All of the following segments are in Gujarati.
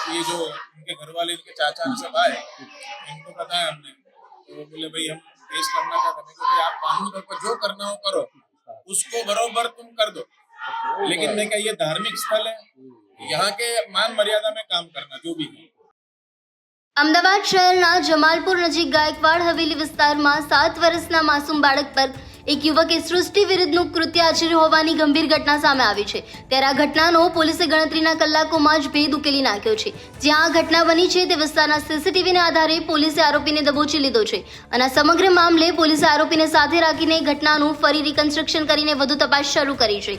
ये जो उनके घर वाले, इनके चाचा सब आए, इनको बताया हमने, तो वो बोले भाई हम केस करना चाहते हैं। भाई आप कानून तौर पर जो करना हो करो, उसको बरोबर तुम कर दो, लेकिन मैं क्या, ये धार्मिक स्थल है, यहाँ के मान मर्यादा में काम करना जो भी है। અમદાવાદ શહેરના જમાલપુર નજીક ગાયકવાડ હવેલી વિસ્તારમાં 7 વર્ષના માસૂમ બાળક પર એક યુવકે સૃષ્ટિ વિરુદ્ધનું કૃત્ય આચર્યું હોવાની ગંભીર ઘટના સામે આવી છે। ત્યારે આ ઘટનાનો પોલીસે ગણતરીના કલાકોમાં જ ભેદ ઉકેલી નાખ્યો છે। જ્યાં આ ઘટના બની છે તે વિસ્તારના સીસીટીવીના આધારે પોલીસે આરોપીને દબોચી લીધો છે અને આ સમગ્ર મામલે પોલીસે આરોપીને સાથે રાખીને ઘટનાનું ફરી રિકન્સ્ટ્રક્શન કરીને વધુ તપાસ શરૂ કરી છે।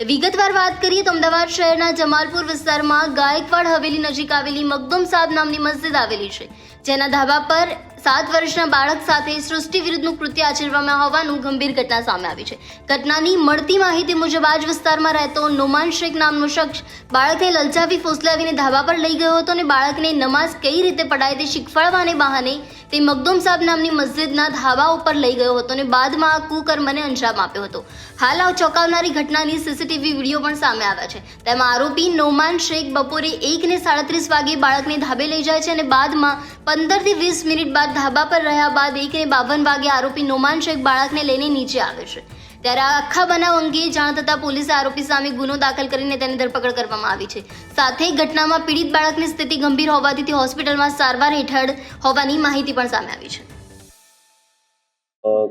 વિગતવાર વાત કરીએ તો અમદાવાદ શહેરના જમાલપુર વિસ્તારમાં ગાયકવાડ હવેલી નજીક આવેલી મખદુમ સાહેબ નામની મસ્જિદ આવેલી છે, જેના ધાબા પર 7 વર્ષના બાળક સાથે સૃષ્ટિ વિરુદ્ધનું કૃત્ય આચરવામાં હોવાનું ગંભીર ઘટના સામે આવી છે। ઘટનાની મળતી માહિતી મુજબ આ જ વિસ્તારમાં રહેતો નોમાન શેખ નામનો શખ્સ બાળકને લલચાવી ફોસલાવીને ધાબા પર લઈ ગયો હતો અને બાળકને નમાઝ કઈ રીતે પઢાય તે શીખવાડવાને બહાને તે મખદુમ સાહેબ નામની મસ્જિદના ધાબા ઉપર લઈ ગયો હતો અને બાદમાં આ કુકર્મને અંજામ આપ્યો હતો। હાલ આ ચોંકાવનારી ઘટનાની સીસીટીવી વિડીયો પણ સામે આવ્યા છે। તેમાં આરોપી નોમાન શેખ બપોરે 1:37 વાગે બાળકને ધાબે લઈ જાય છે અને બાદમાં 15 થી 20 મિનિટ બાદ ધાબા પર રહ્યા બાદ 1:52 વાગે આરોપી નોમાન શેખ બાળકને લઈને નીચે આવે છે। ત્યારે આ આખા બનાવ અંગે જાણ થતાં પોલીસે આરોપી સામે ગુનો દાખલ કરીને તેની ધરપકડ કરવામાં આવી છે। સાથે ઘટનામાં પીડિત બાળકની સ્થિતિ ગંભીર હોવાથી તે હોસ્પિટલમાં સારવાર હેઠળ હોવાની માહિતી પણ સામે આવી છે।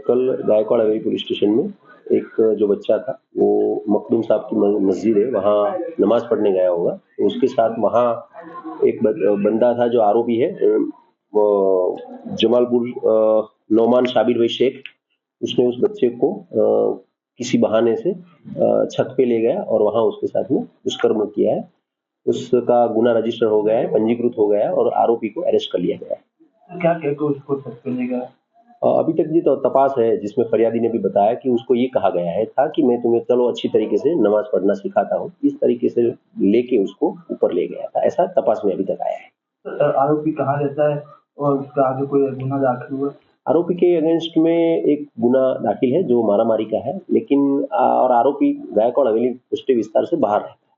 कल गायकवाड़ हवेली पुलिस स्टेशन में एक जो बच्चा था वो मखदूम साहब की मस्जिद है, वहाँ नमाज पढ़ने गया होगा। तो उसके साथ वहाँ एक बंदा था जो आरोपी है, वो जमालपुर नोमान शाबिर भाई शेख, उसने उस बच्चे को किसी बहाने से छत पे ले गया और वहाँ उसके साथ में दुष्कर्म किया है। उसका गुना रजिस्टर हो गया है, पंजीकृत हो गया है और आरोपी को अरेस्ट कर लिया गया है। क्या कहकर उसको छत पे ले गया? अभी तक ये तो तपास है, जिसमें फरियादी ने भी बताया कि उसको ये कहा गया है था कि मैं तुम्हें चलो अच्छी तरीके से नमाज पढ़ना सिखाता हूँ, इस तरीके से लेके उसको ऊपर ले गया था। ऐसा तपास में अभी तक आया है। तो आरोपी कहाँ रहता है और उसका आगे कोई गुना दाखिल हुआ? आरोपी के अगेंस्ट में एक गुना दाखिल है जो मारामारी का है, लेकिन और आरोपी गायकवाड़ हवेली पुष्टि विस्तार से बाहर रहता है।